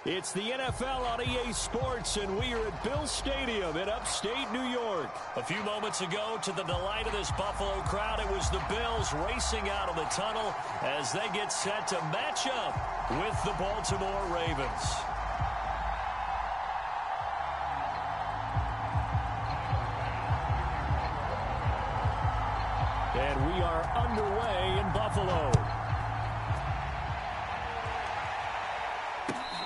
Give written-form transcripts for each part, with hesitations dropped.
It's the NFL on EA Sports, and we are at Bill Stadium in upstate New York. A few moments ago, to the delight of this Buffalo crowd, it was the Bills racing out of the tunnel as they get set to match up with the Baltimore Ravens. And we are underway in Buffalo.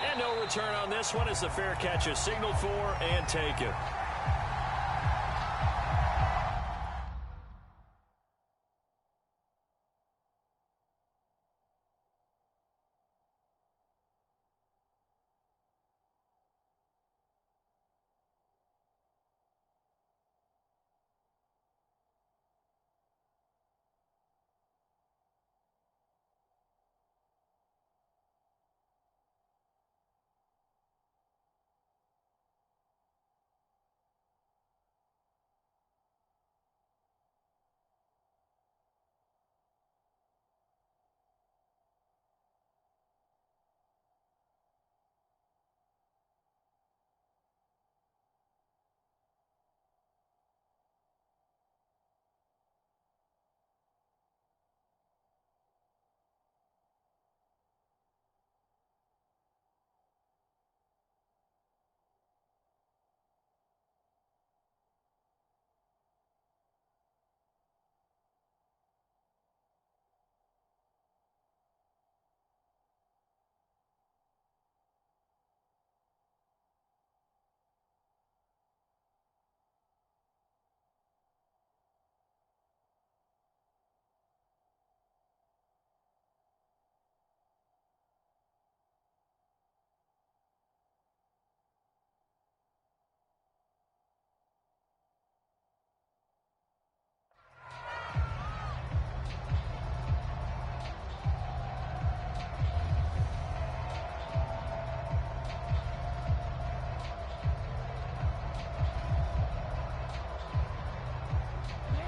And no return on this one as the fair catch is signaled for and taken.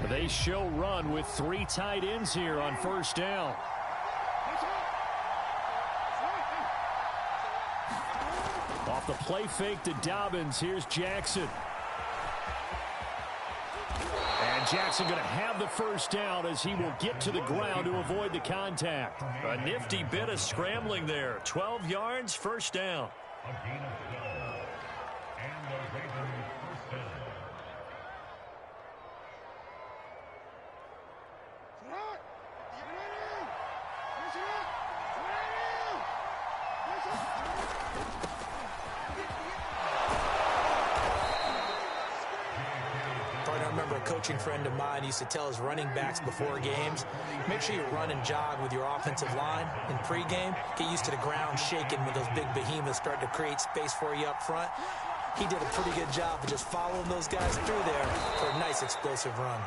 They show run with 3 tight ends here on first down. Off the play fake to Dobbins, here's Jackson. And Jackson going to have the first down as he will get to the ground to avoid the contact. A nifty bit of scrambling there. 12 yards, first down. Coaching friend of mine used to tell his running backs before games, make sure you run and jog with your offensive line in pregame. Get used to the ground shaking when those big behemoths start to create space for you up front. He did a pretty good job of just following those guys through there for a nice explosive run.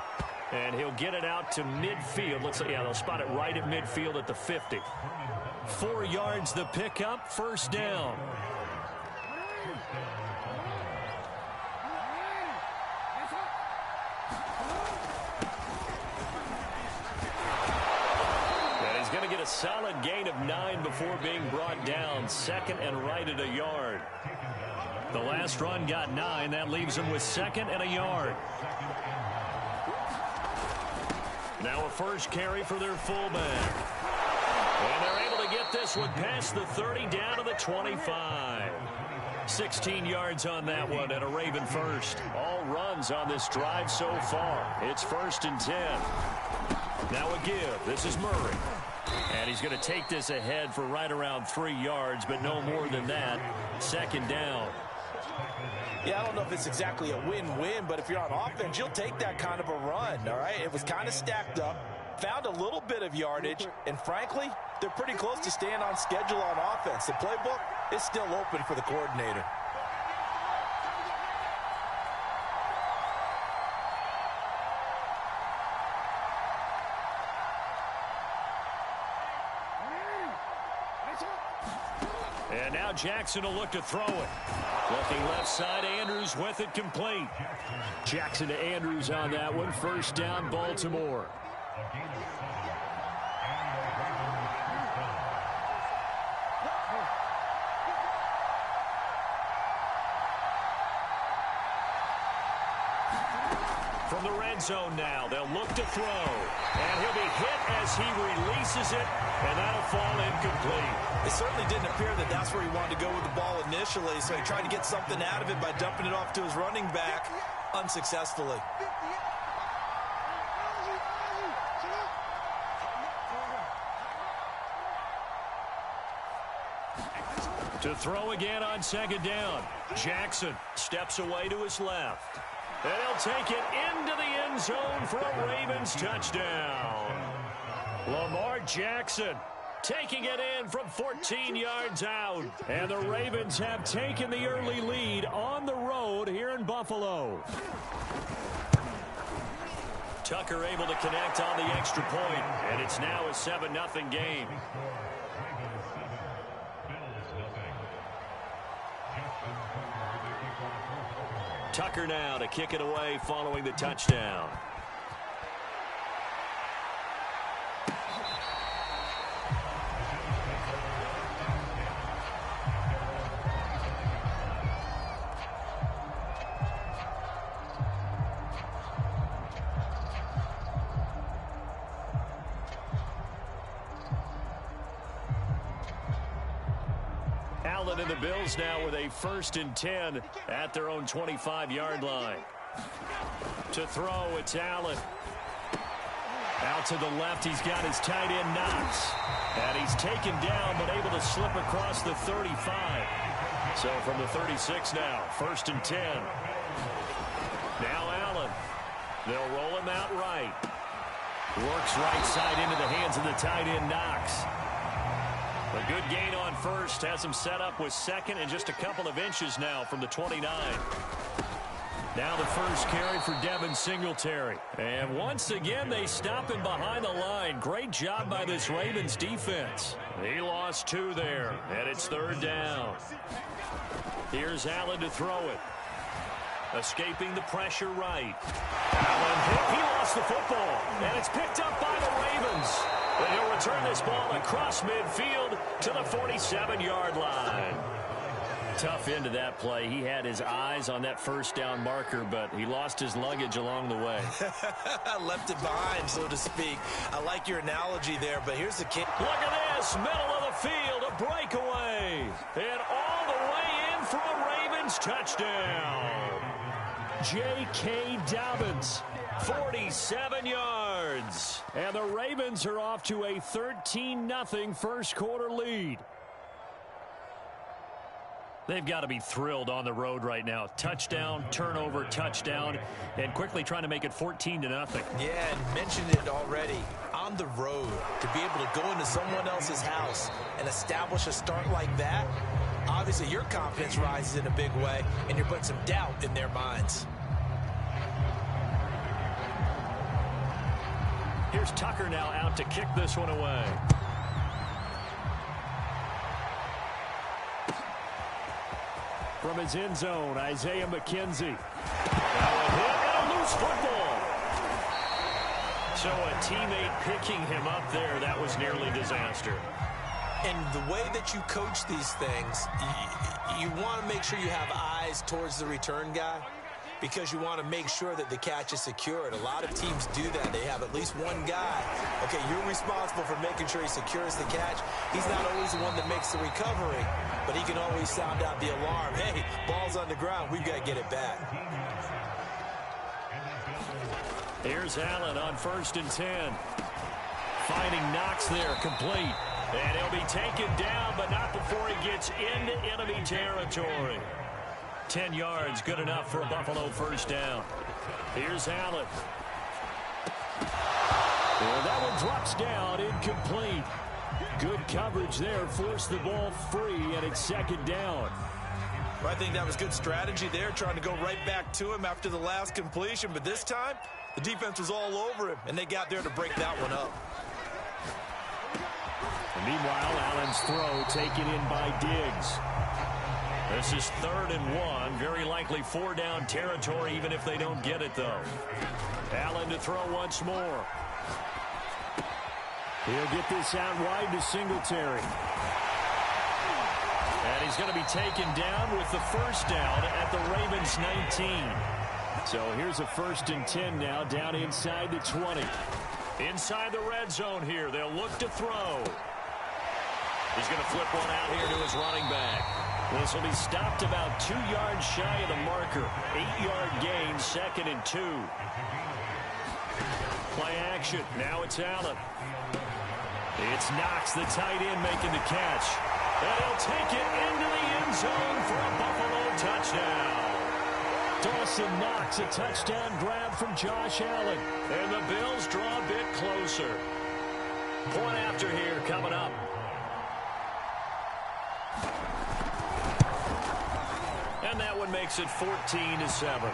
And he'll get it out to midfield. Looks like, yeah, they'll spot it right at midfield at the 50. 4 yards the pickup, first down. A solid gain of 9 before being brought down. Second and right at a yard. The last run got 9. That leaves him with 2nd and a yard. Now a first carry for their fullback. And they're able to get this one past the 30 down to the 25. 16 yards on that one and a Raven first. All runs on this drive so far. It's 1st and 10. Now a give. This is Murray. And he's going to take this ahead for right around 3 yards, but no more than that. 2nd down. Yeah, I don't know if it's exactly a win-win, but if you're on offense, you'll take that kind of a run, all right? It was kind of stacked up, found a little bit of yardage, and frankly, they're pretty close to staying on schedule on offense. The playbook is still open for the coordinator. And now Jackson will look to throw it. Looking left side, Andrews with it complete. Jackson to Andrews on that one. First down, Baltimore. From the red zone now, they'll look to throw. And he'll be hit as he releases it, and that'll fall incomplete. It certainly didn't appear that that's where he wanted to go with the ball initially, so he tried to get something out of it by dumping it off to his running back unsuccessfully. To throw again on second down. Jackson steps away to his left. And he'll take it into the end zone for a Ravens touchdown. Lamar Jackson taking it in from 14 yards out. And the Ravens have taken the early lead on the road here in Buffalo. Tucker able to connect on the extra point, and it's now a 7-0 game. Tucker now to kick it away following the touchdown. Allen and the Bills now with a 1st and 10 at their own 25-yard line. To throw, it's Allen. Out to the left, he's got his tight end Knox. And he's taken down, but able to slip across the 35. So from the 36 now, 1st and 10. Now Allen. They'll roll him out right. Works right side into the hands of the tight end Knox. A good gain on first, has him set up with second and just a couple of inches now from the 29. Now the first carry for Devin Singletary. And once again, they stop him behind the line. Great job by this Ravens defense. He lost 2 there, and it's 3rd down. Here's Allen to throw it. Escaping the pressure right. Allen, he lost the football, and it's picked up by the Ravens. And he'll return this ball across midfield to the 47-yard line. Tough end to that play. He had his eyes on that 1st down marker, but he lost his luggage along the way. Left it behind, so to speak. I like your analogy there, but here's the kick. Look at this, middle of the field, a breakaway. And all the way in for a Ravens touchdown. J.K. Dobbins, 47 yards. And the Ravens are off to a 13-0 first quarter lead. They've got to be thrilled on the road right now. Touchdown, turnover, touchdown, and quickly trying to make it 14-0. Yeah, and mentioned it already. On the road, to be able to go into someone else's house and establish a start like that, obviously your confidence rises in a big way, and you're putting some doubt in their minds. Here's Tucker now out to kick this one away. From his end zone, Isaiah McKenzie. Now a hit and a loose football. So a teammate picking him up there, that was nearly disaster. And the way that you coach these things, you want to make sure you have eyes towards the return guy, because you want to make sure that the catch is secured. A lot of teams do that. They have at least one guy. Okay, you're responsible for making sure he secures the catch. He's not always the one that makes the recovery, but he can always sound out the alarm. Hey, ball's on the ground. We've got to get it back. Here's Allen on 1st and 10. Finding Knox there, complete. And he'll be taken down, but not before he gets into enemy territory. 10 yards, good enough for a Buffalo 1st down. Here's Allen. And that one drops down, incomplete. Good coverage there, forced the ball free, and it's 2nd down. I think that was good strategy there, trying to go right back to him after the last completion. But this time, the defense was all over him, and they got there to break that one up. And meanwhile, Allen's throw taken in by Diggs. This is 3rd and 1. Very likely 4-down territory, even if they don't get it, though. Allen to throw once more. He'll get this out wide to Singletary. And he's going to be taken down with the 1st down at the Ravens 19. So here's a 1st and 10 now, down inside the 20. Inside the red zone here. They'll look to throw. He's going to flip one out here to his running back. This will be stopped about 2 yards shy of the marker. 8-yard gain, 2nd and 2. Play action. Now it's Allen. It's Knox, the tight end, making the catch. And he'll take it into the end zone for a Buffalo touchdown. Dawson Knox, a touchdown grab from Josh Allen. And the Bills draw a bit closer. Point after here coming up. And that one makes it 14-7.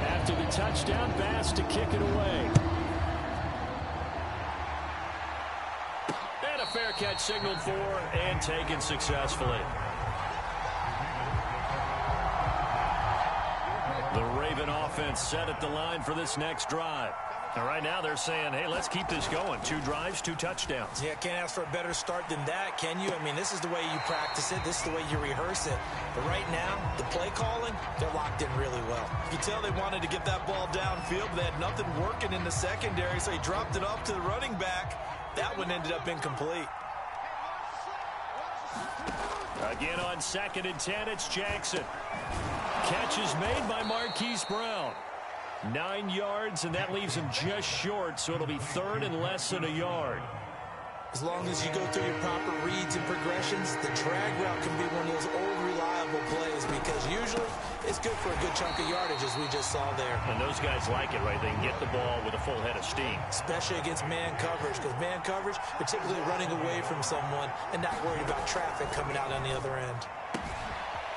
After the touchdown, Bass to kick it away. And a fair catch signaled for and taken successfully. The Raven offense set at the line for this next drive. And right now they're saying, hey, let's keep this going. 2 drives, 2 touchdowns. Yeah, can't ask for a better start than that, can you? I mean, this is the way you practice it. This is the way you rehearse it. But right now, the play calling, they're locked in really well. You can tell they wanted to get that ball downfield, but they had nothing working in the secondary, so he dropped it off to the running back. That one ended up incomplete. Again on 2nd and 10, it's Jackson. Catch is made by Marquise Brown. 9 yards, and that leaves him just short, so it'll be 3rd and less than a yard. As long as you go through your proper reads and progressions, the drag route can be one of those old reliable plays because usually it's good for a good chunk of yardage, as we just saw there. And those guys like it, right? They can get the ball with a full head of steam. Especially against man coverage, because man coverage, you're typically running away from someone and not worried about traffic coming out on the other end.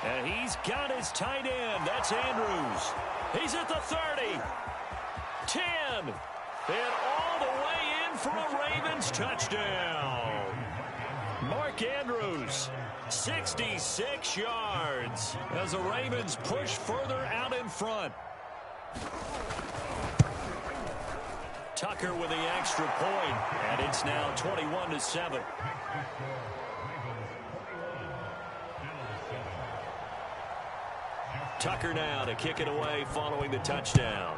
And he's got his tight end. That's Andrews. He's at the 30. 10. And all the way in for a Ravens touchdown. Mark Andrews, 66 yards as the Ravens push further out in front. Tucker with the extra point, and it's now 21-7. Tucker now to kick it away following the touchdown.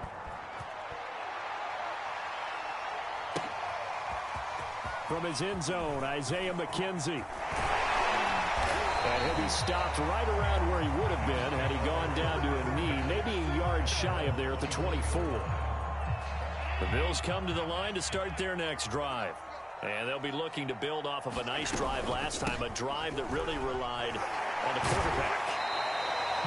From his end zone, Isaiah McKenzie. And he'll be stopped right around where he would have been had he gone down to a knee, maybe a yard shy of there at the 24. The Bills come to the line to start their next drive. And they'll be looking to build off of a nice drive last time, a drive that really relied on the quarterback.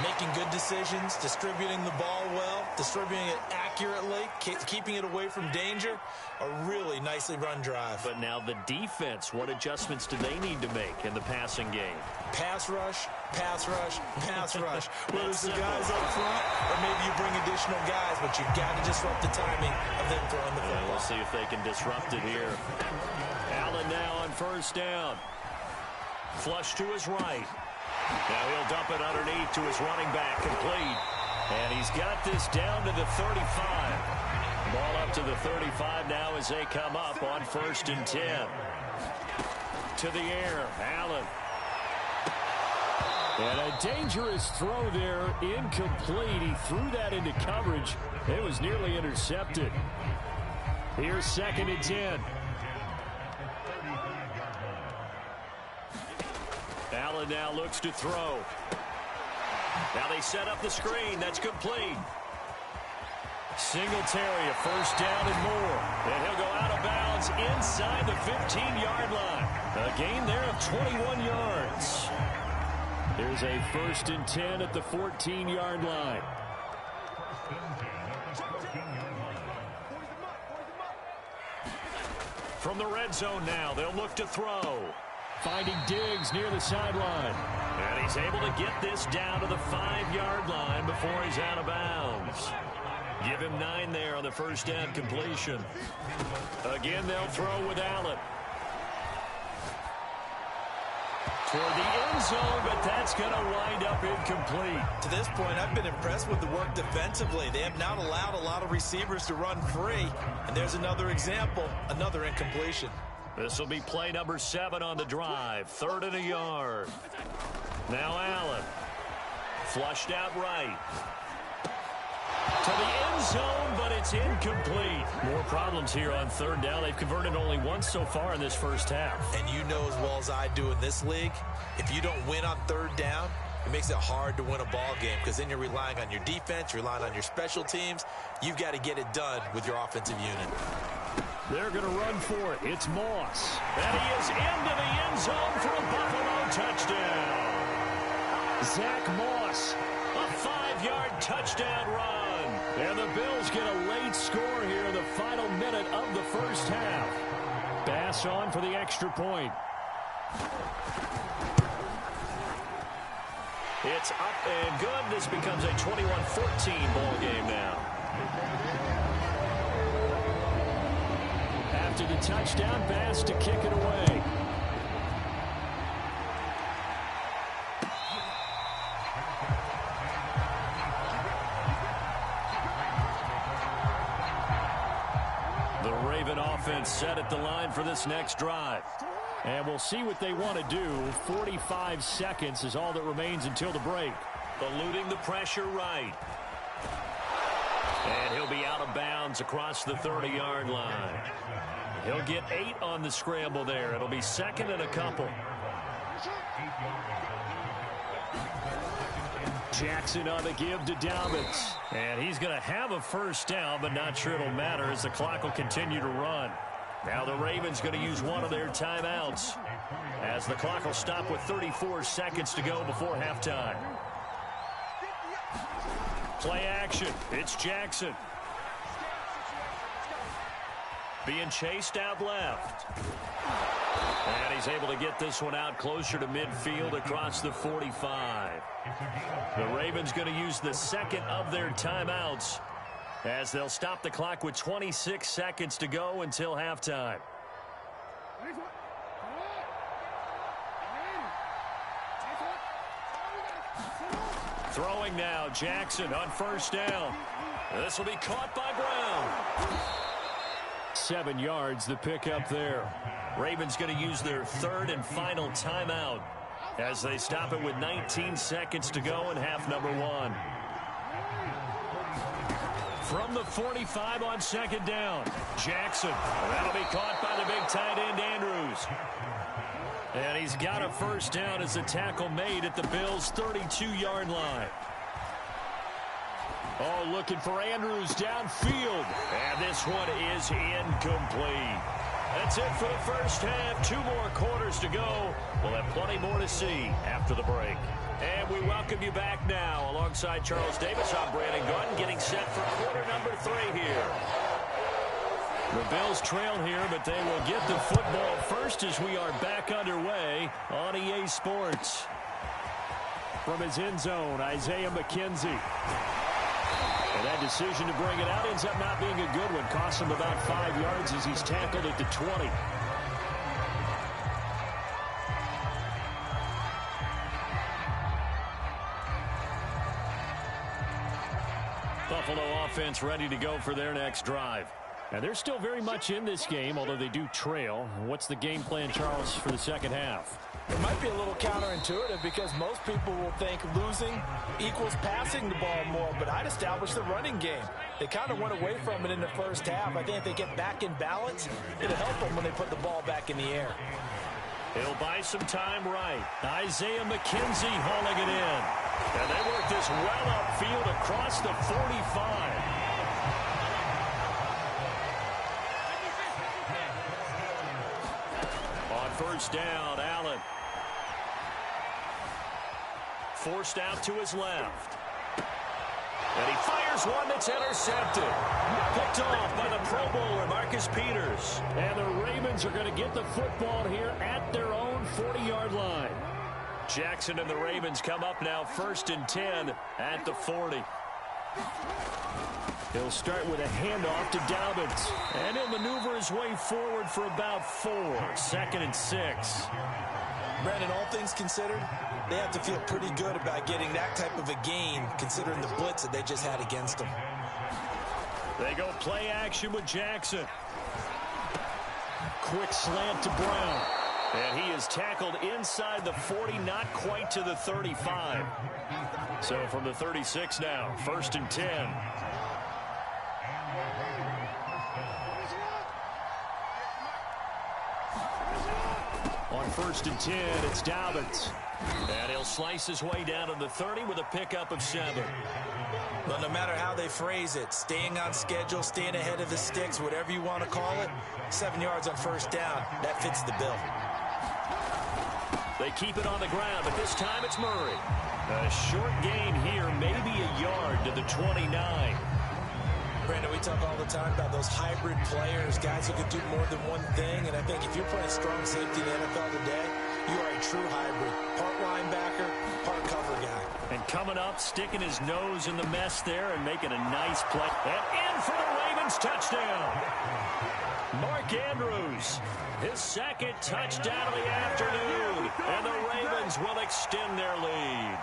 Making good decisions, distributing the ball well, distributing it accurately, keeping it away from danger. A really nicely run drive. But now the defense, what adjustments do they need to make in the passing game? Pass rush, pass rush, pass rush. Whether it's the guys up front or maybe you bring additional guys, but you've got to disrupt the timing of them throwing the football. We'll see if they can disrupt it here. Allen now on 1st down. Flush to his right. Now he'll dump it underneath to his running back, complete. And he's got this down to the 35. Ball up to the 35 now as they come up on 1st and 10. To the air, Allen. And a dangerous throw there, incomplete. He threw that into coverage. It was nearly intercepted. Here's 2nd and 10. Allen now looks to throw. Now they set up the screen. That's complete. Singletary, a 1st down and more. And he'll go out of bounds inside the 15-yard line. A gain there of 21 yards. There's a 1st and 10 at the 14-yard line. From the red zone now, they'll look to throw. Finding Diggs near the sideline. And he's able to get this down to the 5-yard line before he's out of bounds. Give him 9 there on the 1st down completion. Again, they'll throw with Allen. Toward the end zone, but that's going to wind up incomplete. To this point, I've been impressed with the work defensively. They have not allowed a lot of receivers to run free. And there's another example, another incompletion. This will be play number 7 on the drive. 3rd and a yard. Now Allen. Flushed out right. To the end zone, but it's incomplete. More problems here on 3rd down. They've converted only once so far in this first half. And you know as well as I do in this league, if you don't win on 3rd down, it makes it hard to win a ball game because then you're relying on your defense, you're relying on your special teams. You've got to get it done with your offensive unit. They're going to run for it. It's Moss. And he is into the end zone for a Buffalo touchdown. Zach Moss, a 5-yard touchdown run. And the Bills get a late score here in the final minute of the first half. Bass on for the extra point. It's up and good. This becomes a 21-14 ball game now. After the touchdown, Bass to kick it away. The Raven offense set at the line for this next drive. And we'll see what they want to do. 45 seconds is all that remains until the break. Eluding the pressure right. And he'll be out of bounds across the 30-yard line. He'll get 8 on the scramble there. It'll be 2nd and a couple. Jackson on the give to Dobbins. And he's going to have a first down, but not sure it'll matter as the clock will continue to run. Now the Ravens going to use one of their timeouts as the clock will stop with 34 seconds to go before halftime. Play action. It's Jackson. Being chased out left. And he's able to get this one out closer to midfield across the 45. The Ravens going to use the 2nd of their timeouts as they'll stop the clock with 26 seconds to go until halftime. Throwing now, Jackson on first down. This will be caught by Brown. 7 yards, the pickup there. Ravens going to use their 3rd and final timeout as they stop it with 19 seconds to go in half number 1. From the 45 on 2nd down, Jackson. That'll be caught by the big tight end, Andrews. And he's got a first down as the tackle made at the Bills' 32-yard line. Oh, looking for Andrews downfield. And this one is incomplete. That's it for the first half. 2 more quarters to go. We'll have plenty more to see after the break. And we welcome you back now. Alongside Charles Davis, I'm Brandon Gordon, getting set for quarter number 3 here. The Bills trail here, but they will get the football first as we are back underway on EA Sports. From his end zone, Isaiah McKenzie. And that decision to bring it out ends up not being a good one. Costs him about 5 yards as he's tackled at the 20. Buffalo offense ready to go for their next drive. And they're still very much in this game, although they do trail. What's the game plan, Charles, for the second half? It might be a little counterintuitive because most people will think losing equals passing the ball more, but I'd establish the running game. They kind of went away from it in the first half. I think if they get back in balance, it'll help them when they put the ball back in the air. He'll buy some time right. Isaiah McKenzie hauling it in. And they work this well upfield across the 45. On first down, Allen. Forced out to his left. And he fires one that's intercepted. Picked off by the Pro Bowler, Marcus Peters. And the Ravens are going to get the football here at their own 40-yard line. Jackson and the Ravens come up now 1st and 10 at the 40. He'll start with a handoff to Dobbins. And he'll maneuver his way forward for about 4. 2nd and 6. Brandon, all things considered, they have to feel pretty good about getting that type of a gain considering the blitz that they just had against them. They go play action with Jackson. quick slant to Brown. And he is tackled inside the 40, not quite to the 35. So from the 36 now, 1st and 10. On 1st and 10, it's Dobbins. And he'll slice his way down to the 30 with a pickup of 7. But no matter how they phrase it, staying on schedule, staying ahead of the sticks, whatever you want to call it, 7 yards on 1st down, that fits the bill. They keep it on the ground, but this time it's Murray. A short gain here, maybe a yard to the 29. Brandon, we talk all the time about those hybrid players, guys who can do more than one thing, and I think if you're playing strong safety in the NFL today, you are a true hybrid. Part linebacker, part cover guy. And coming up, sticking his nose in the mess there and making a nice play. And in for the Ravens touchdown. Mark Andrews, his 2nd touchdown of the afternoon. And the Ravens will extend their lead.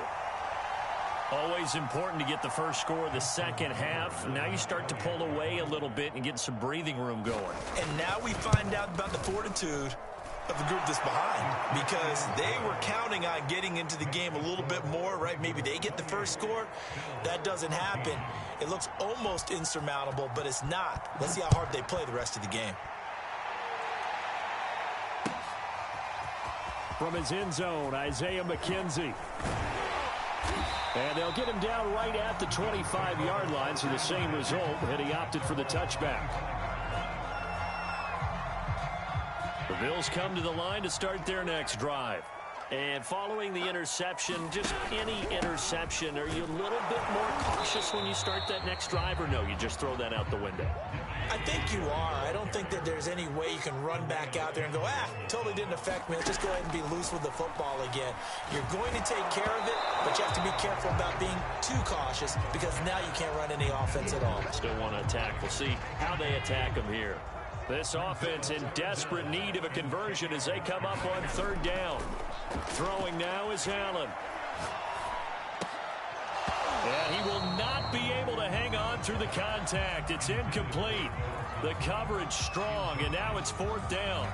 Always important to get the first score of the second half. Now you start to pull away a little bit and get some breathing room going. And now we find out about the fortitude of the group that's behind, because they were counting on getting into the game a little bit more, right? Maybe they get the first score. That doesn't happen. It looks almost insurmountable, but it's not. Let's see how hard they play the rest of the game. From his end zone, Isaiah McKenzie. And they'll get him down right at the 25-yard line, so the same result, and he opted for the touchback. The Bills come to the line to start their next drive. And following the interception, just any interception, are you a little bit more cautious when you start that next drive, or no, you just throw that out the window? I think you are. I don't think that there's any way you can run back out there and go, totally didn't affect me. Let's just go ahead and be loose with the football again. You're going to take care of it, but you have to be careful about being too cautious, because now you can't run any offense at all. Still want to attack. We'll see how they attack them here. This offense in desperate need of a conversion as they come up on 3rd down. Throwing now is Allen. And he will not be able to hang on through the contact. It's incomplete. The coverage strong, and now it's 4th down.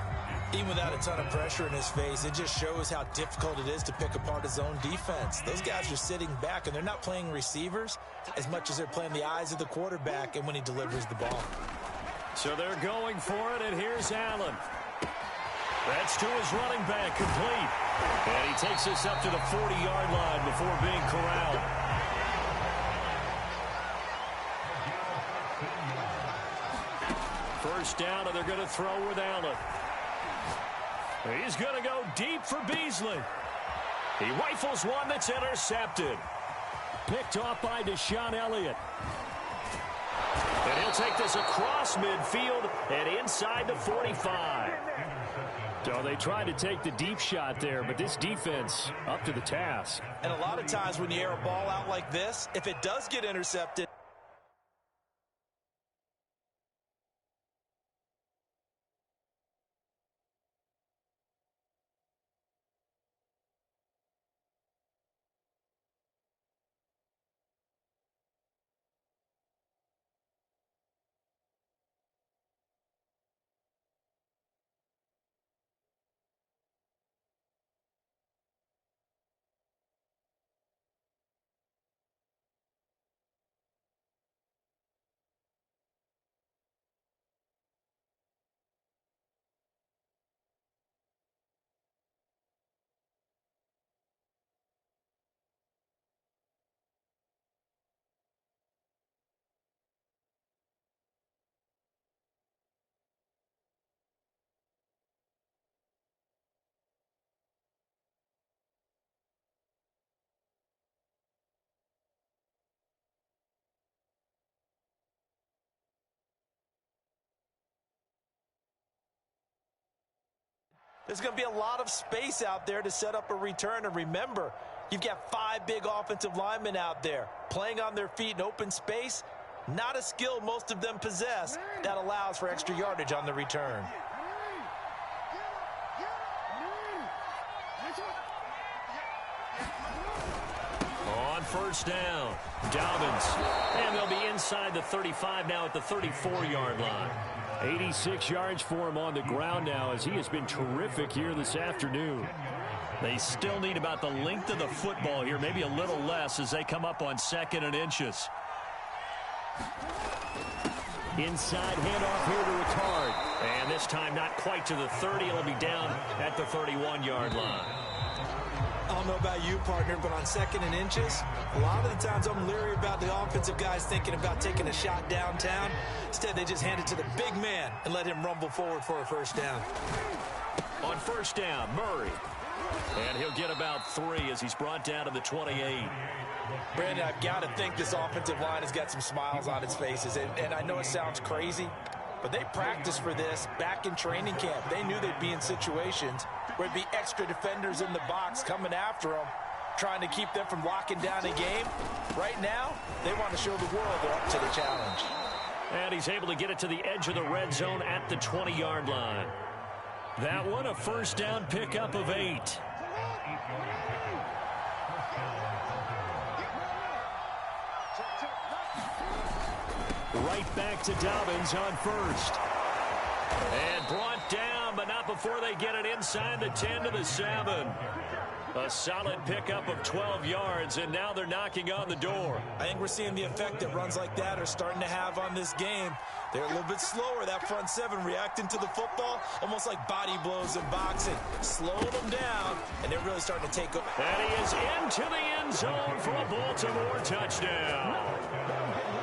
Even without a ton of pressure in his face, it just shows how difficult it is to pick apart his own defense. Those guys are sitting back, and they're not playing receivers as much as they're playing the eyes of the quarterback and when he delivers the ball. So they're going for it, and here's Allen. That's to his running back, complete. And he takes us up to the 40-yard line before being corralled. First down, and they're going to throw with Allen. He's going to go deep for Beasley. He rifles one that's intercepted. Picked off by Deshaun Elliott. And he'll take this across midfield and inside the 45. So they tried to take the deep shot there, but this defense up to the task. And a lot of times when you air a ball out like this, if it does get intercepted, there's going to be a lot of space out there to set up a return. And remember, you've got 5 big offensive linemen out there playing on their feet in open space. Not a skill most of them possess that allows for extra yardage on the return. On first down, Dobbins. And they'll be inside the 35 now at the 34-yard line. 86 yards for him on the ground now, as he has been terrific here this afternoon. They still need about the length of the football here, maybe a little less as they come up on 2nd and inches. Inside handoff here to Ricard. And this time not quite to the 30. It'll be down at the 31-yard line. I don't know about you, partner, but on 2nd and inches, a lot of the times I'm leery about the offensive guys thinking about taking a shot downtown. Instead, they just hand it to the big man and let him rumble forward for a first down. On first down, Murray. And he'll get about 3 as he's brought down to the 28. Brandon, I've got to think this offensive line has got some smiles on its faces. And I know it sounds crazy, but they practiced for this back in training camp. They knew they'd be in situations where there'd be extra defenders in the box coming after them, trying to keep them from locking down a game. Right now, they want to show the world they're up to the challenge. And he's able to get it to the edge of the red zone at the 20-yard line. That one, a first down pickup of 8. Right back to Dobbins on first. And brought down, but not before they get it inside the 10 to the 7. A solid pickup of 12 yards, and now they're knocking on the door. I think we're seeing the effect that runs like that are starting to have on this game. They're a little bit slower, that front 7, reacting to the football, almost like body blows in boxing. Slow them down, and they're really starting to take over. And he is into the end zone for a Baltimore touchdown.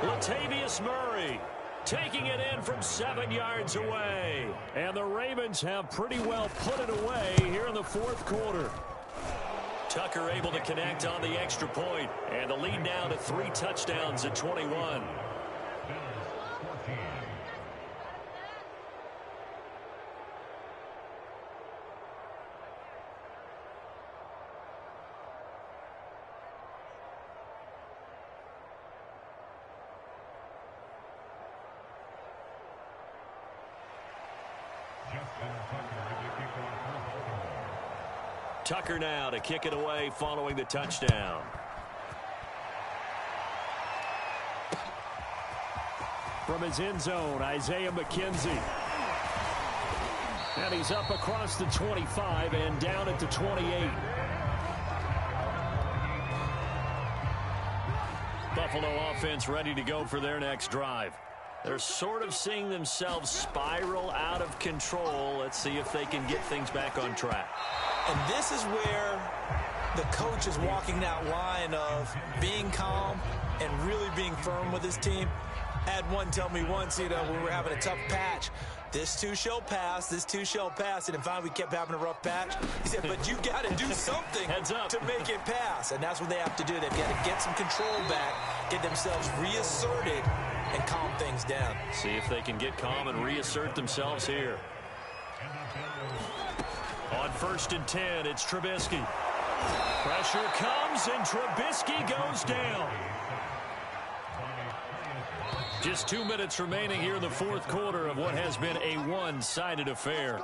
Latavius Murray taking it in from 7 yards away. And the Ravens have pretty well put it away here in the 4th quarter. Tucker able to connect on the extra point, and the lead now to 3 touchdowns at 21. Tucker now to kick it away following the touchdown. From his end zone, Isaiah McKenzie. And he's up across the 25 and down at the 28. Buffalo offense ready to go for their next drive. They're sort of seeing themselves spiral out of control. Let's see if they can get things back on track. And this is where the coach is walking that line of being calm and really being firm with his team. I had one tell me once, when we were having a tough patch, this too shall pass, this too shall pass. And finally we kept having a rough patch. He said, but you got to do something to make it pass. And that's what they have to do. They've got to get some control back, get themselves reasserted, and calm things down. See if they can get calm and reassert themselves here. On 1st and 10, it's Trubisky. Pressure comes, and Trubisky goes down. Just 2 minutes remaining here in the 4th quarter of what has been a one-sided affair.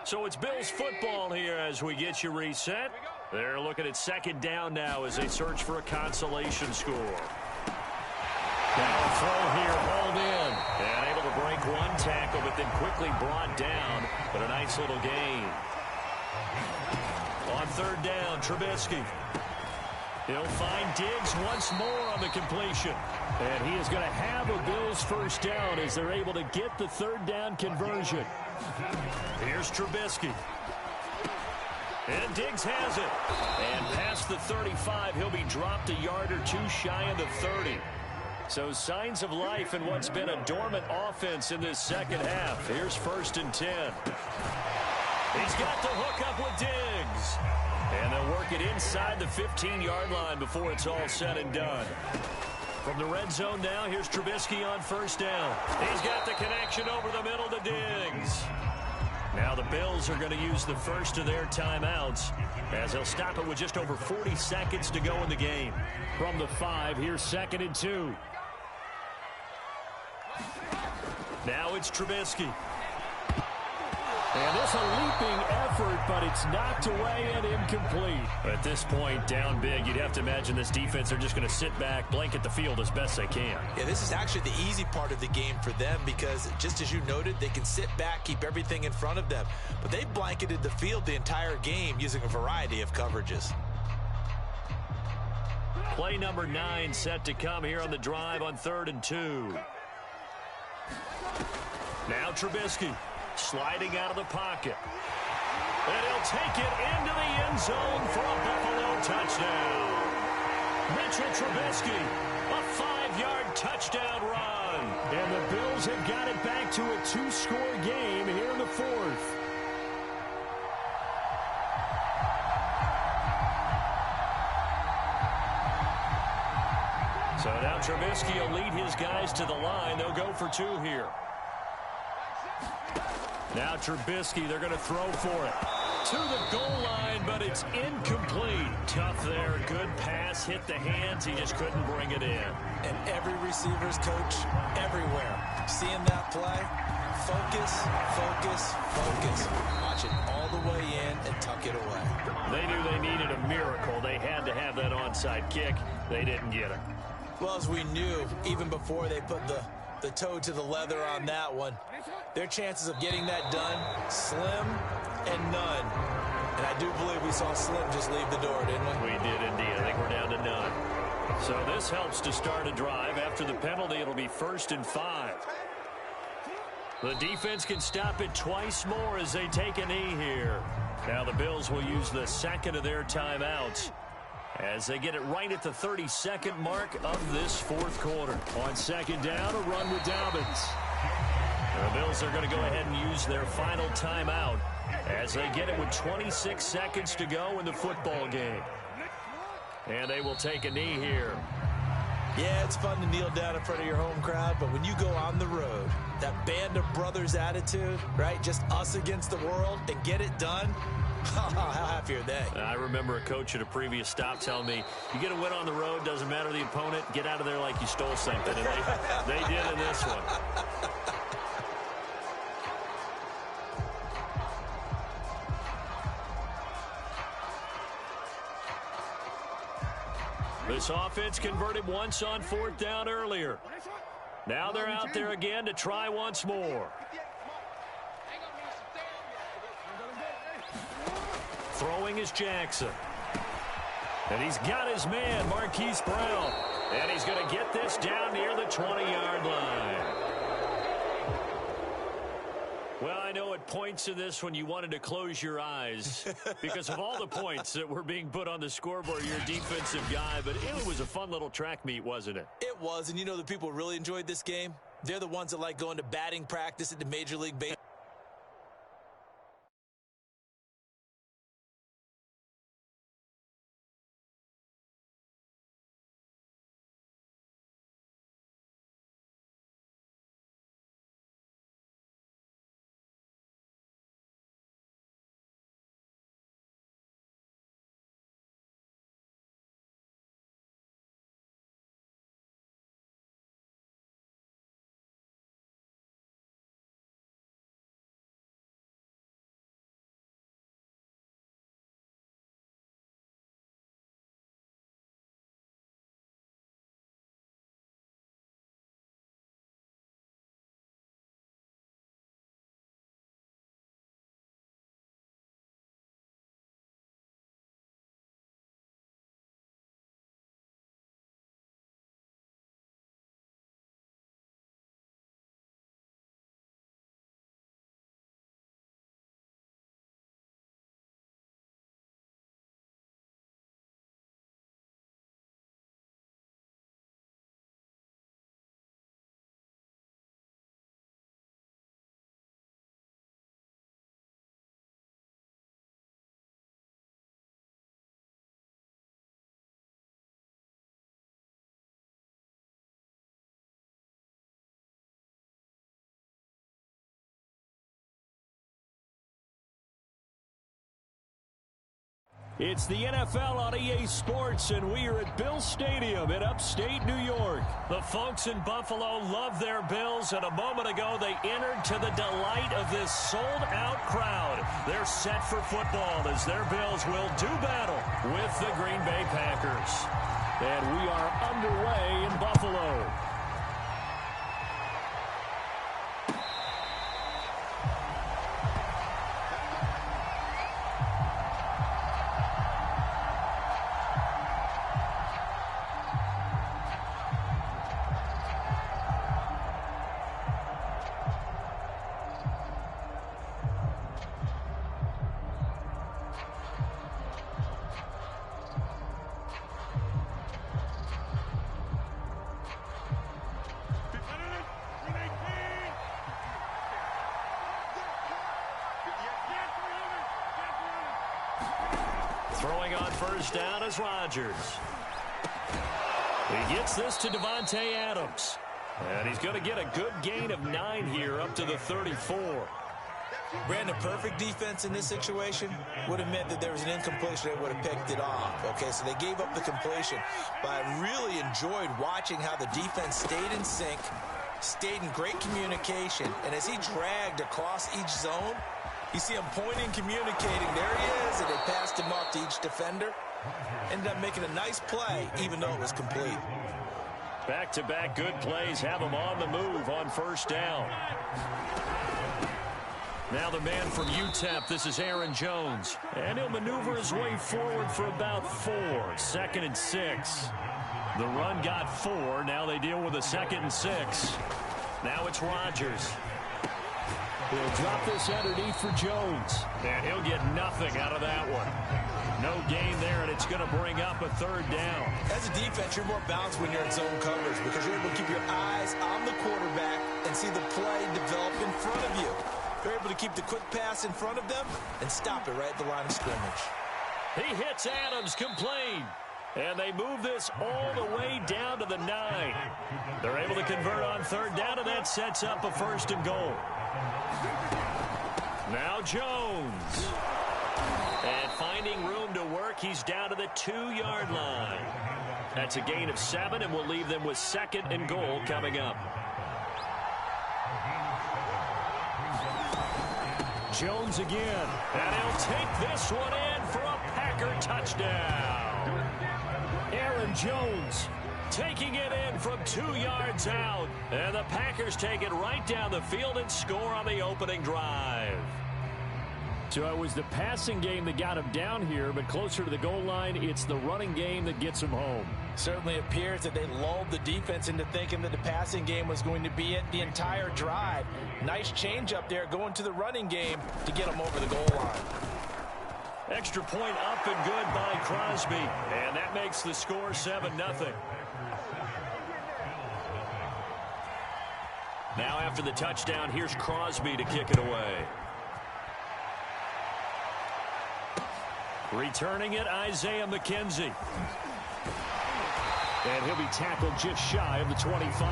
So it's Bills football here as we get you reset. They're looking at 2nd down now as they search for a consolation score. Now a throw here, hauled in. And able to break one tackle, but then quickly brought down. But a nice little gain. On 3rd down, Trubisky. He'll find Diggs once more on the completion. And he is going to have a Bills first down as they're able to get the 3rd down conversion. Here's Trubisky. And Diggs has it. And past the 35, he'll be dropped a yard or 2 shy of the 30. So signs of life in what's been a dormant offense in this 2nd half. Here's 1st and 10. He's got the hook up with Diggs. And they'll work it inside the 15-yard line before it's all said and done. From the red zone now, here's Trubisky on 1st down. He's got the connection over the middle to Diggs. Now the Bills are going to use the first of their timeouts as they'll stop it with just over 40 seconds to go in the game. From the 5, here's 2nd and 2. Now it's Trubisky. And this a leaping effort, but it's knocked away and incomplete. At this point, down big, you'd have to imagine this defense are just going to sit back, blanket the field as best they can. Yeah, this is actually the easy part of the game for them because, just as you noted, they can sit back, keep everything in front of them. But they've blanketed the field the entire game using a variety of coverages. Play number 9 set to come here on the drive on 3rd and 2. Now Trubisky. Sliding out of the pocket. And he'll take it into the end zone for a Buffalo touchdown. Mitchell Trubisky, a 5-yard touchdown run. And the Bills have got it back to a 2-score game here in the 4th. So now Trubisky will lead his guys to the line. They'll go for 2 here. Now Trubisky, they're going to throw for it. To the goal line, but it's incomplete. Tough there. Good pass. Hit the hands. He just couldn't bring it in. And every receiver's coach everywhere. Seeing that play, focus, focus, focus. Watch it all the way in and tuck it away. They knew they needed a miracle. They had to have that onside kick. They didn't get it. Well, as we knew, even before they put the toe to the leather on that one, their chances of getting that done, slim and none. And I do believe we saw Slim just leave the door, didn't we? We did indeed. I think we're down to none. So this helps to start a drive. After the penalty, it'll be 1st and 5. The defense can stop it twice more as they take a knee here. Now the Bills will use the second of their timeouts as they get it right at the 32nd mark of this 4th quarter. On 2nd down, a run with Dobbins. The Bills are going to go ahead and use their final timeout as they get it with 26 seconds to go in the football game. And they will take a knee here. Yeah, it's fun to kneel down in front of your home crowd, but when you go on the road, that band of brothers attitude, right, just us against the world, and get it done, how happy are they? I remember a coach at a previous stop telling me, you get a win on the road, doesn't matter the opponent, get out of there like you stole something. And they did in this one. This offense converted once on 4th down earlier. Now they're out there again to try once more. Throwing is Jackson. And he's got his man, Marquise Brown. And he's going to get this down near the 20-yard line. Well, I know at points in this when you wanted to close your eyes because of all the points that were being put on the scoreboard, your defensive guy, but it was a fun little track meet, wasn't it? It was, and you know the people really enjoyed this game? They're the ones that like going to batting practice at the Major League Baseball. It's the NFL on EA Sports, and we are at Bill Stadium in upstate New York. The folks in Buffalo love their Bills, and a moment ago they entered to the delight of this sold-out crowd. They're set for football as their Bills will do battle with the Green Bay Packers. And we are underway in Buffalo. Throwing on first down is Rodgers. He gets this to Davante Adams. And he's going to get a good gain of 9 here up to the 34. Brandon, perfect defense in this situation would have meant that there was an incompletion. They would have picked it off. Okay, so they gave up the completion. But I really enjoyed watching how the defense stayed in sync, stayed in great communication. And as he dragged across each zone, you see him pointing, communicating. There he is, and they passed him off to each defender. Ended up making a nice play, even though it was complete. Back-to-back good plays have him on the move on first down. Now the man from UTEP, this is Aaron Jones. And he'll maneuver his way forward for about 4. 2nd and 6. The run got 4. Now they deal with a 2nd and 6. Now it's Rodgers. He'll drop this underneath for Jones. And he'll get nothing out of that one. No gain there, and it's going to bring up a 3rd down. As a defense, you're more balanced when you're in zone coverage because you're able to keep your eyes on the quarterback and see the play develop in front of you. You're able to keep the quick pass in front of them and stop it right at the line of scrimmage. He hits Adams, complete. And they move this all the way down to the 9. They're able to convert on 3rd down, and that sets up a 1st and goal. Now Jones. And finding room to work, he's down to the 2-yard line. That's a gain of 7, and we'll leave them with 2nd and goal coming up. Jones again. And he'll take this one in for a Packer touchdown. Aaron Jones taking it in from 2 yards out. And the Packers take it right down the field and score on the opening drive. So it was the passing game that got him down here, but closer to the goal line, it's the running game that gets him home. Certainly appears that they lulled the defense into thinking that the passing game was going to be it the entire drive. Nice change up there going to the running game to get them over the goal line. Extra point up and good by Crosby, and that makes the score 7-0. Now after the touchdown, here's Crosby to kick it away. Returning it, Isaiah McKenzie. And he'll be tackled just shy of the 25.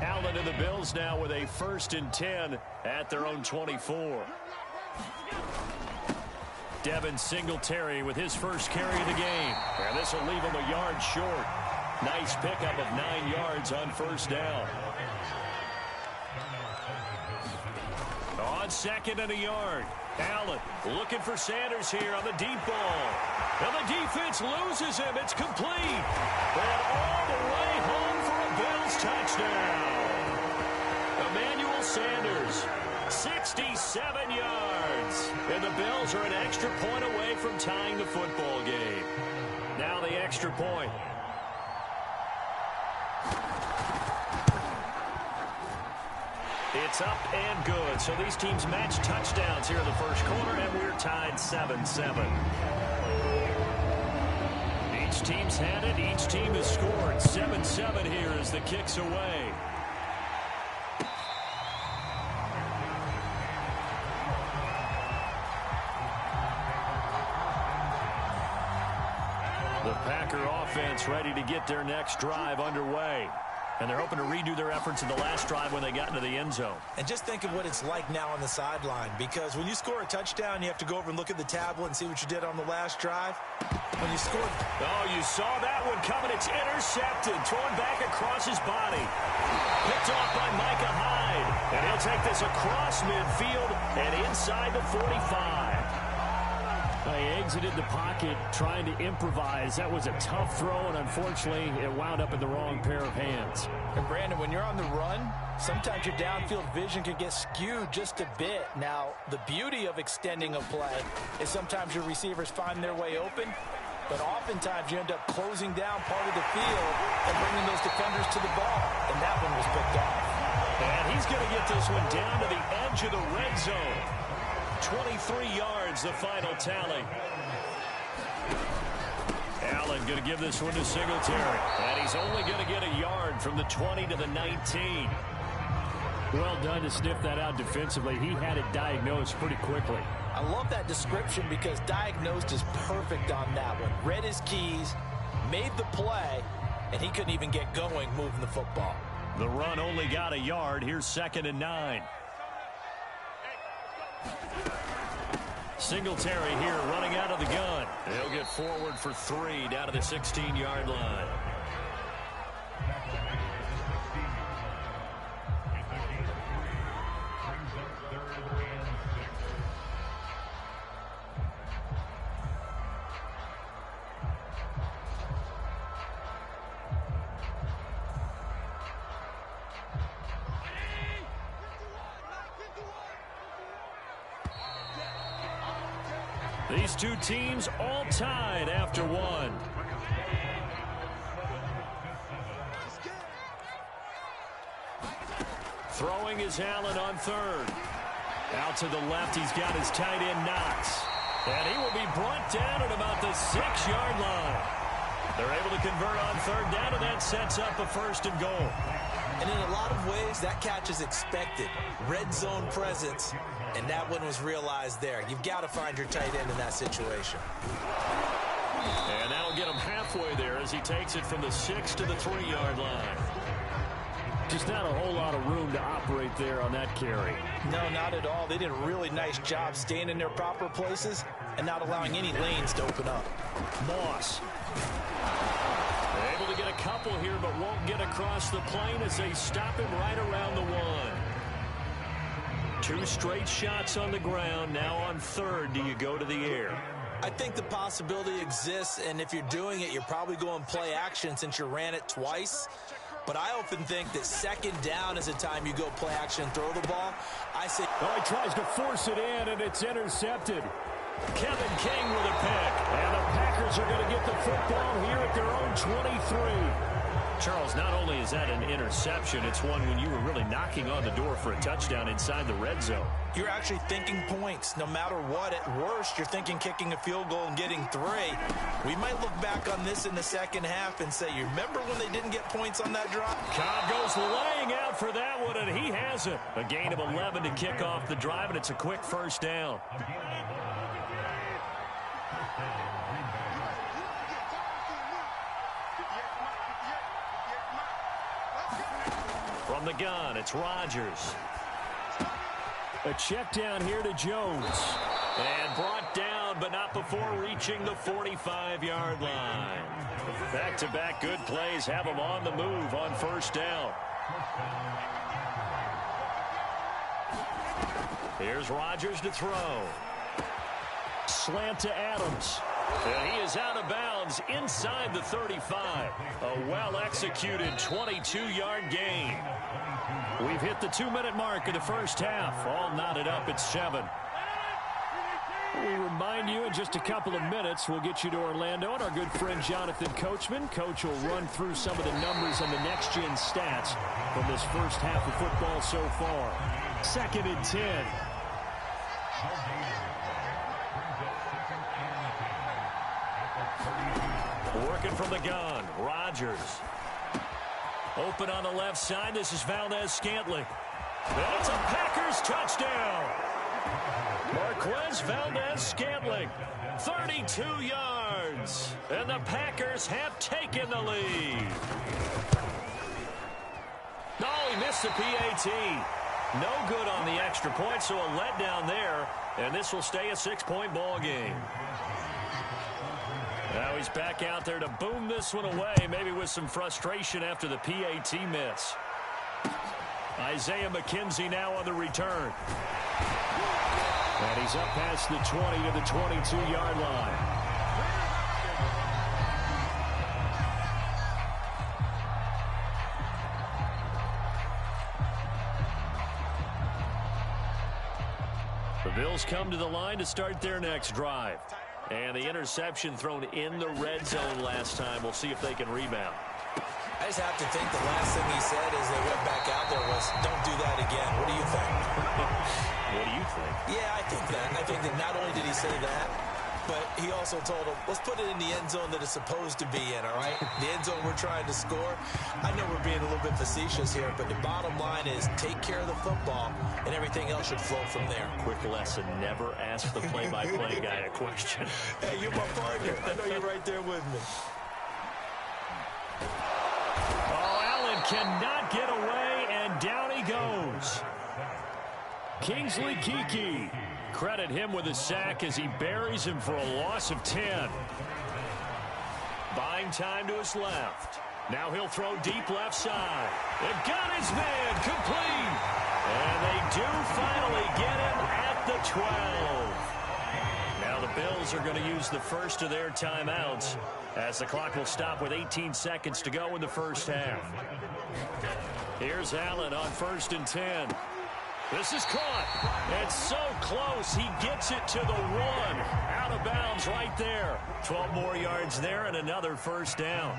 Allen and the Bills now with a 1st and 10 at their own 24. Devin Singletary with his first carry of the game. And this will leave him a yard short. Nice pickup of 9 yards on first down. On 2nd and a yard. Allen looking for Sanders here on the deep ball. And the defense loses him. It's complete. And all the way home for a Bills touchdown. Emmanuel Sanders, 67 yards. And the Bills are an extra point away from tying the football game. Now the extra point. It's up and good. So these teams match touchdowns here in the first quarter, and we're tied 7-7. Each team's had it. Each team has scored. 7-7 here as the kick's away. Packer offense ready to get their next drive underway. And they're hoping to redo their efforts in the last drive when they got into the end zone. And just think of what it's like now on the sideline, because when you score a touchdown, you have to go over and look at the tablet and see what you did on the last drive. When you scored... Oh, you saw that one coming. It's intercepted. Thrown back across his body. Picked off by Micah Hyde. And he'll take this across midfield and inside the 45. He exited the pocket trying to improvise. That was a tough throw, and unfortunately, it wound up in the wrong pair of hands. And Brandon, when you're on the run, sometimes your downfield vision can get skewed just a bit. Now, the beauty of extending a play is sometimes your receivers find their way open, but oftentimes you end up closing down part of the field and bringing those defenders to the ball, and that one was picked off. And he's going to get this one down to the edge of the red zone. 23 yards, the final tally. Allen going to give this one to Singletary. And he's only going to get a yard from the 20 to the 19. Well done to sniff that out defensively. He had it diagnosed pretty quickly. I love that description because diagnosed is perfect on that one. Read his keys, made the play, and he couldn't even get going moving the football. The run only got a yard. Here's 2nd and 9. Singletary here running out of the gun. He'll get forward for 3 down to the 16-yard line. These two teams all tied after one. Throwing is Allen on 3rd. Out to the left, he's got his tight end Knox. And he will be brought down at about the 6-yard line. They're able to convert on 3rd down, and that sets up a 1st and goal. And in a lot of ways, that catch is expected. Red zone presence, and that one was realized there. You've got to find your tight end in that situation. And that'll get him halfway there as he takes it from the 6 to the 3-yard line. Just not a whole lot of room to operate there on that carry. No, not at all. They did a really nice job staying in their proper places and not allowing any lanes to open up. Moss. They're able to get a couple here, but won't get across the plane as they stop him right around the 1. 2 straight shots on the ground. Now on 3rd, do you go to the air? I think the possibility exists, and if you're doing it, you're probably going play action since you ran it twice. But I often think that 2nd down is the time you go play action and throw the ball. I say... Oh, he tries to force it in, and it's intercepted. Kevin King with a pick. And the Packers are going to get the football here at their own 23. Charles, not only is that an interception, it's one when you were really knocking on the door for a touchdown inside the red zone. You're actually thinking points. No matter what, at worst, you're thinking kicking a field goal and getting 3. We might look back on this in the second half and say, you remember when they didn't get points on that drive? Cobb goes laying out for that one, and he has it. A gain of 11 to kick off the drive, and it's a quick 1st down. From the gun, it's Rodgers. A check down here to Jones. And brought down, but not before reaching the 45-yard line. Back-to-back good plays have him on the move on 1st down. Here's Rodgers to throw. Slant to Adams. And he is out of bounds inside the 35. A well-executed 22-yard gain. We've hit the 2-minute mark of the first half. All knotted up at 7. We remind you in just a couple of minutes we'll get you to Orlando and our good friend Jonathan Coachman. Coach will run through some of the numbers and the next-gen stats from this first half of football so far. 2nd and 10. Working from the gun, Rodgers. Open on the left side, this is Valdez Scantling. And it's a Packers touchdown. Marquez is Valdez-Scantling. 32 yards. And the Packers have taken the lead. Oh, he missed the PAT. No good on the extra point, so a letdown there. And this will stay a 6-point ball game. Now he's back out there to boom this one away, maybe with some frustration after the PAT miss. Isaiah McKenzie now on the return. And he's up past the 20 to the 22-yard line. The Bills come to the line to start their next drive. And the interception thrown in the red zone last time. We'll see if they can rebound. I just have to think the last thing he said as they went back out there was, don't do that again. What do you think? What do you think? Yeah, I think that. I think that not only did he say that, but he also told him, let's put it in the end zone that it's supposed to be in, all right? The end zone we're trying to score. I know we're being a little bit facetious here, but the bottom line is take care of the football, and everything else should flow from there. Quick lesson, never ask the play-by-play guy a question. Hey, you're my partner. I know you're right there with me. Cannot get away, and down he goes. Kingsley Keke. Credit him with a sack as he buries him for a loss of 10. Buying time to his left. Now he'll throw deep left side. They've got his man complete. And they do finally get him at the 12. Now the Bills are going to use the first of their timeouts as the clock will stop with 18 seconds to go in the first half. Here's Allen on 1st and 10. This is caught. It's so close. He gets it to the 1. Out of bounds right there. 12 more yards there and another first down.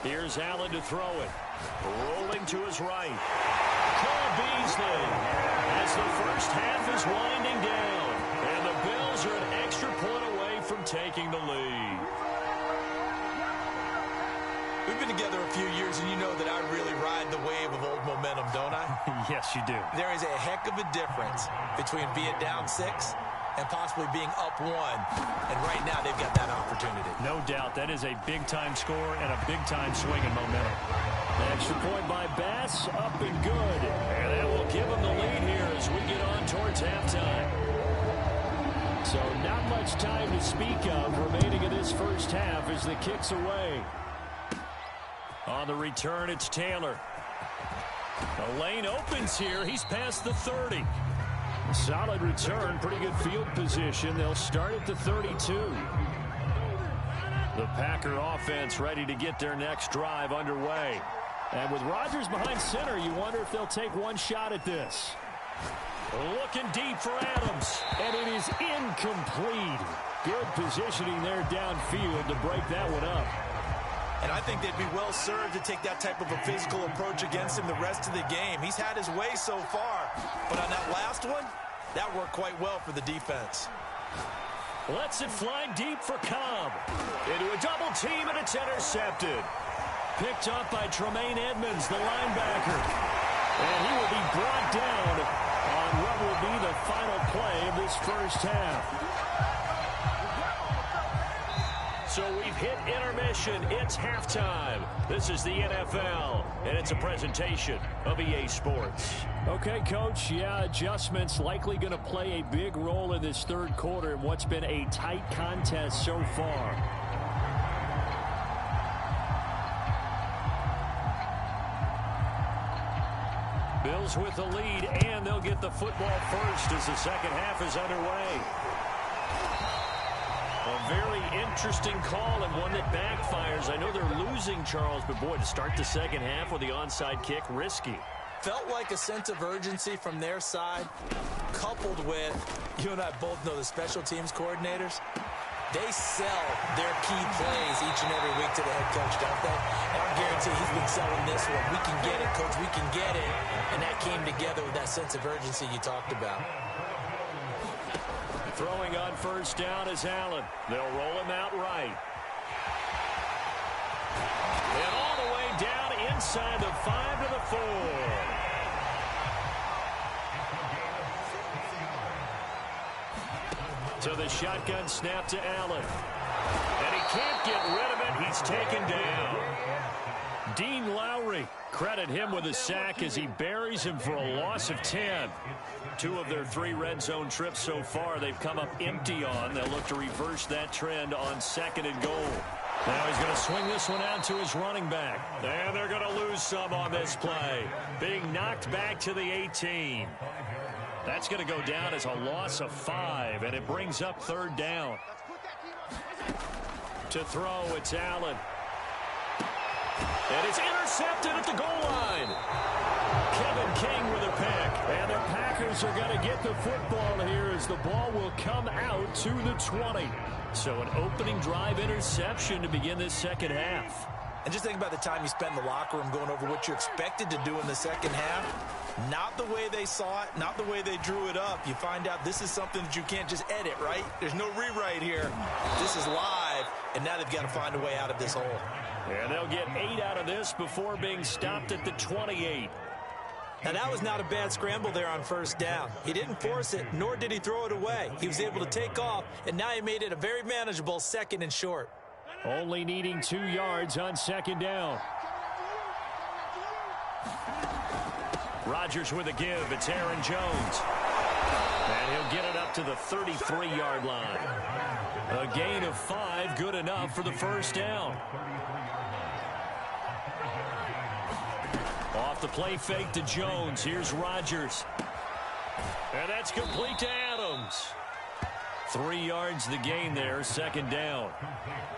Here's Allen to throw it. Rolling to his right. Cole Beasley as the first half is winding down. And the Bills are an extra point away from taking the lead. We've been together a few years, and you know that I really ride the wave of old momentum, don't I? Yes, you do. There is a heck of a difference between being down 6 and possibly being up 1. And right now, they've got that opportunity. No doubt. That is a big-time score and a big-time swing in momentum. The extra point by Bass, up and good. And that will give them the lead here as we get on towards halftime. So not much time to speak of remaining in this first half as the kick's away. On the return, it's Taylor. The lane opens here. He's past the 30. Solid return, pretty good field position. They'll start at the 32. The Packer offense ready to get their next drive underway. And with Rodgers behind center, you wonder if they'll take one shot at this. Looking deep for Adams. And it is incomplete. Good positioning there downfield to break that one up. And I think they'd be well served to take that type of a physical approach against him the rest of the game. He's had his way so far. But on that last one, that worked quite well for the defense. Lets it fly deep for Cobb. Into a double team, and it's intercepted. Picked up by Tremaine Edmonds, the linebacker. And he will be brought down on what will be the final play of this first half. So we've hit intermission. It's halftime. This is the NFL, and it's a presentation of EA Sports. Okay, Coach, yeah, adjustments likely going to play a big role in this third quarter in what's been a tight contest so far. Bills with the lead, and they'll get the football first as the second half is underway. A very interesting call and one that backfires. I know they're losing, Charles, but boy, to start the second half with the onside kick, risky. Felt like a sense of urgency from their side, coupled with, you and I both know the special teams coordinators, they sell their key plays each and every week to the head coach, don't they? And I guarantee he's been selling this one. We can get it, coach, we can get it. And that came together with that sense of urgency you talked about. Throwing on first down is Allen. They'll roll him out right. And all the way down inside the 5 to the 4. To the shotgun snap to Allen. And he can't get rid of it. He's taken down. Dean Lowry, credit him with a sack as he buries him for a loss of 10. 2 of their 3 red zone trips so far they've come up empty on. They'll look to reverse that trend on 2nd and goal. Now he's going to swing this one out to his running back. And they're going to lose some on this play. Being knocked back to the 18. That's going to go down as a loss of 5, and it brings up 3rd down. To throw, it's Allen. And it's intercepted at the goal line. Kevin King with a pick. And the Packers are going to get the football here as the ball will come out to the 20. So an opening drive interception to begin this second half. And just think about the time you spent in the locker room going over what you expected to do in the second half. Not the way they saw it, not the way they drew it up. You find out this is something that you can't just edit, right? There's no rewrite here. This is live, and now they've got to find a way out of this hole. And they'll get 8 out of this before being stopped at the 28. Now, that was not a bad scramble there on 1st down. He didn't force it, nor did he throw it away. He was able to take off, and now he made it a very manageable 2nd and short. Only needing 2 yards on 2nd down. Rodgers with a give. It's Aaron Jones. And he'll get it up to the 33-yard line. A gain of 5, good enough for the 1st down. Off the play fake to Jones. Here's Rodgers. And that's complete to Adams. 3 yards the gain there, 2nd down.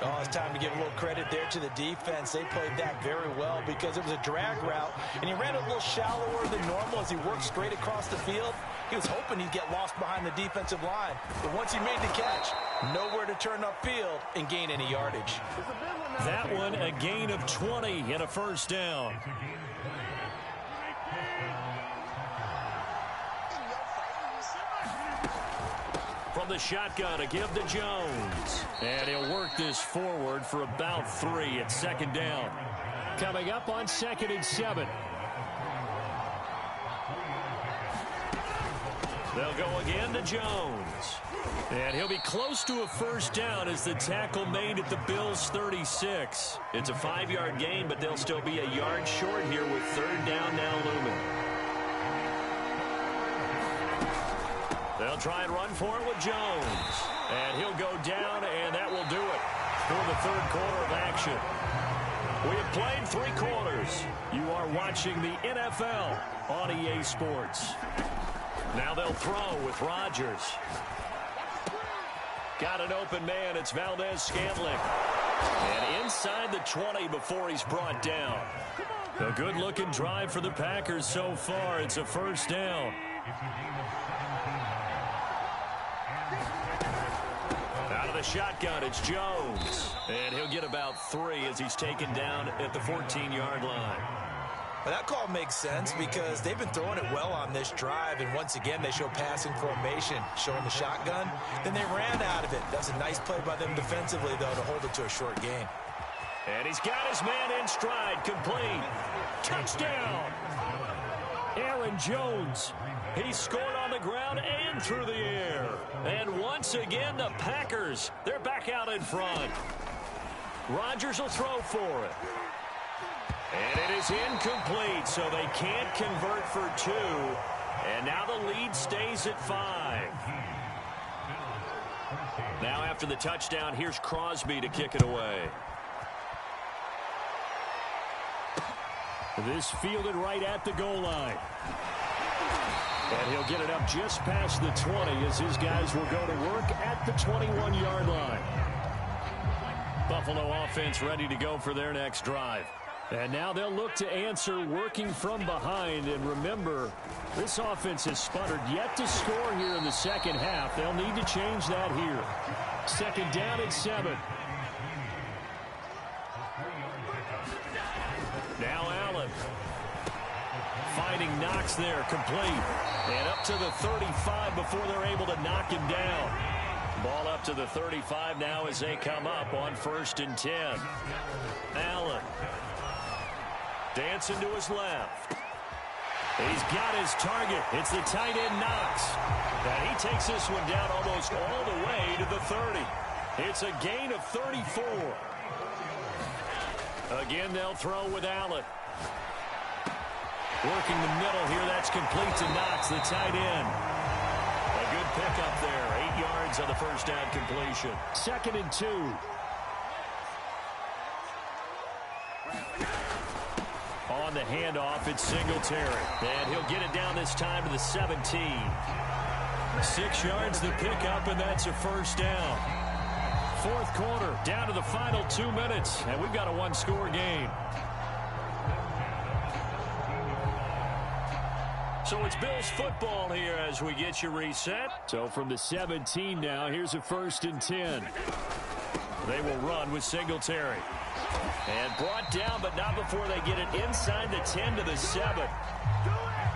Oh, it's time to give a little credit there to the defense. They played that very well because it was a drag route, and he ran a little shallower than normal as he worked straight across the field. He was hoping he'd get lost behind the defensive line, but once he made the catch, nowhere to turn upfield and gain any yardage. That one a gain of 20 and a 1st down. From the shotgun, a give to Jones. And he'll work this forward for about 3 at 2nd down. Coming up on 2nd and 7. They'll go again to Jones. And he'll be close to a 1st down as the tackle made at the Bills' 36. It's a 5-yard gain, but they'll still be a yard short here with 3rd down now looming. They'll try and run for it with Jones. And he'll go down, and that will do it for the 3rd quarter of action. We have played 3 quarters. You are watching the NFL on EA Sports. Now they'll throw with Rodgers. Got an open man. It's Valdez-Scantling. And inside the 20 before he's brought down. A good-looking drive for the Packers so far. It's a 1st down. Out of the shotgun, it's Jones. And he'll get about 3 as he's taken down at the 14-yard line. Well, that call makes sense because they've been throwing it well on this drive, and once again they show passing formation, showing the shotgun. Then they ran out of it. That's a nice play by them defensively, though, to hold it to a short gain. And he's got his man in stride, complete. Touchdown! Aaron Jones. He scored on the ground and through the air. And once again, the Packers, they're back out in front. Rodgers will throw for it. And it is incomplete, so they can't convert for 2. And now the lead stays at 5. Now after the touchdown, here's Crosby to kick it away. This fielded right at the goal line. And he'll get it up just past the 20 as his guys will go to work at the 21-yard line. Buffalo offense ready to go for their next drive. And now they'll look to answer working from behind. And remember, this offense has sputtered yet to score here in the second half. They'll need to change that here. 2nd down at 7. Now Allen. Finding Knox there, complete. And up to the 35 before they're able to knock him down. Ball up to the 35 now as they come up on 1st and 10. Allen. Dancing to his left. He's got his target. It's the tight end, Knox. And he takes this one down almost all the way to the 30. It's a gain of 34. Again, they'll throw with Allen. Working the middle here. That's complete to Knox, the tight end. A good pickup there. 8 yards on the first down completion. 2nd and 2. On the handoff, it's Singletary. And he'll get it down this time to the 17. 6 yards the pickup, and that's a first down. 4th quarter, down to the final 2 minutes, and we've got a one-score game. So it's Bills football here as we get you reset. So from the 17 now, here's a 1st and 10. They will run with Singletary. And brought down, but not before they get it inside the 10 to the 7.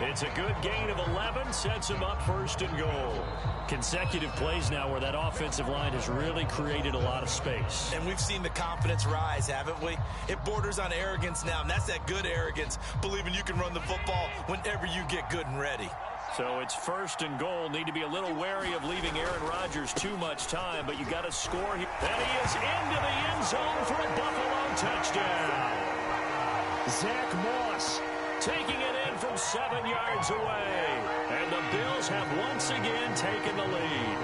It's a good gain of 11, sets them up 1st and goal. Consecutive plays now where that offensive line has really created a lot of space. And we've seen the confidence rise, haven't we? It borders on arrogance now, and that's that good arrogance, believing you can run the football whenever you get good and ready. So it's 1st and goal. Need to be a little wary of leaving Aaron Rodgers too much time, but you got to score here. And he is into the end zone for a Buffalo touchdown. Zach Moss taking it in from 7 yards away. And the Bills have once again taken the lead.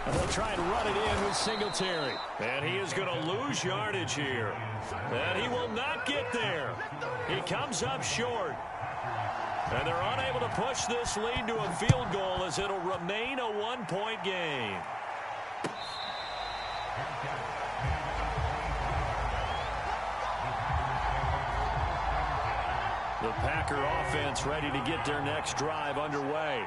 And they'll try and run it in with Singletary. And he is going to lose yardage here. And he will not get there. He comes up short. And they're unable to push this lead to a field goal as it'll remain a one-point game. The Packer offense ready to get their next drive underway.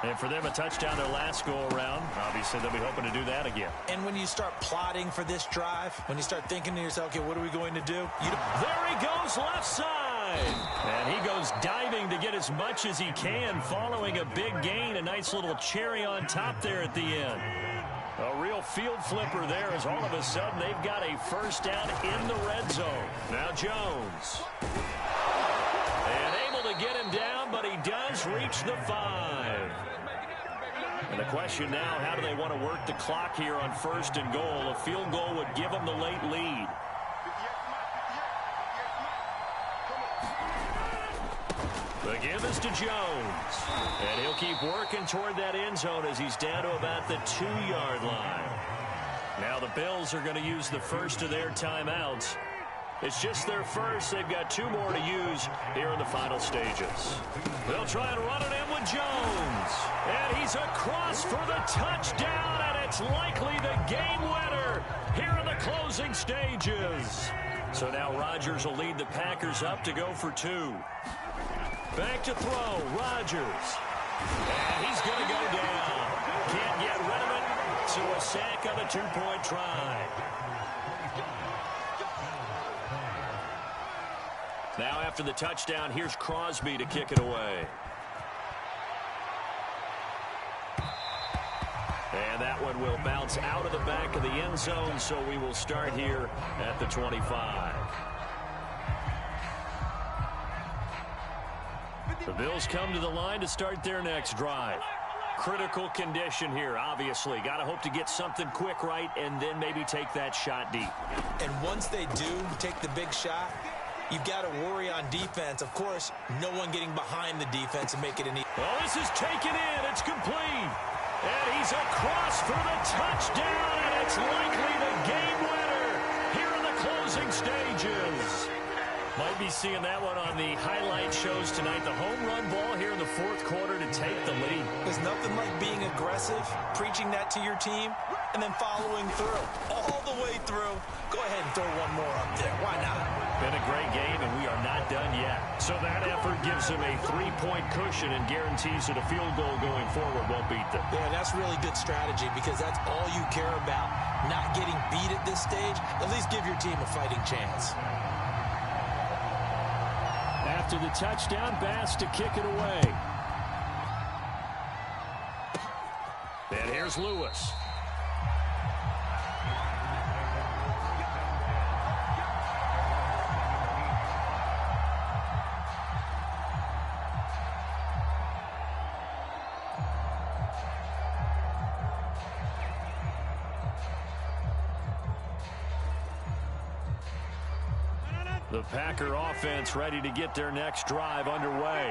And for them, a touchdown their last go-around. Obviously, they'll be hoping to do that again. And when you start plotting for this drive, when you start thinking to yourself, okay, what are we going to do? There he goes, left side. And he goes diving to get as much as he can, following a big gain. A nice little cherry on top there at the end. A real field flipper there as all of a sudden they've got a first down in the red zone. Now Jones. And able to get him down, but he does reach the 5. And the question now, how do they want to work the clock here on 1st and goal? A field goal would give them the late lead. The give is to Jones. And he'll keep working toward that end zone as he's down to about the 2-yard line. Now the Bills are going to use the first of their timeouts. It's just their first. They've got 2 more to use here in the final stages. They'll try and run it in with Jones. And he's across for the touchdown, and it's likely the game winner here in the closing stages. So now Rodgers will lead the Packers up to go for 2. Back to throw, Rodgers. And he's going to go down. Can't get rid of it, so a sack on the 2-point try. Now after the touchdown, here's Crosby to kick it away. And that one will bounce out of the back of the end zone, so we will start here at the 25. The Bills come to the line to start their next drive. Critical condition here, obviously. Got to hope to get something quick right and then maybe take that shot deep. And once they do take the big shot, you've got to worry on defense. Of course, no one getting behind the defense and make it an easy. Well, this is taken in. It's complete. And he's across for the touchdown, and it's likely the game winner here in the closing stages. Might be seeing that one on the highlight shows tonight. The home run ball here in the 4th quarter to take the lead. There's nothing like being aggressive, preaching that to your team, and then following through. All the way through. Go ahead and throw one more up there. Why not? Been a great game, and we are not done yet. So that effort gives them a 3-point cushion and guarantees that a field goal going forward won't beat them. Yeah, that's really good strategy because that's all you care about. Not getting beat at this stage. At least give your team a fighting chance. After the touchdown, Bass to kick it away. And here's Lewis. The Packer offense ready to get their next drive underway.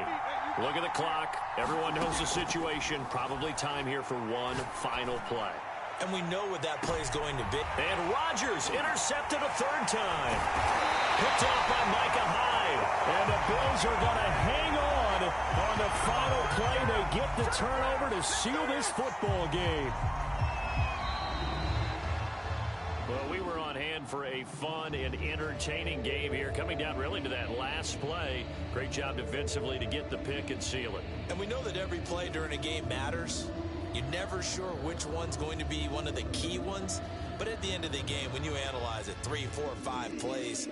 Look at the clock. Everyone knows the situation. Probably time here for one final play. And we know what that play is going to be. And Rodgers intercepted a third time. Picked off by Micah Hyde. And the Bills are going to hang on the final play. They get the turnover to seal this football game. Well, we were on hand for a fun and entertaining game here, coming down really to that last play. Great job defensively to get the pick and seal it. And we know that every play during a game matters. You're never sure which one's going to be one of the key ones. But at the end of the game, when you analyze it, 3, 4, 5 plays,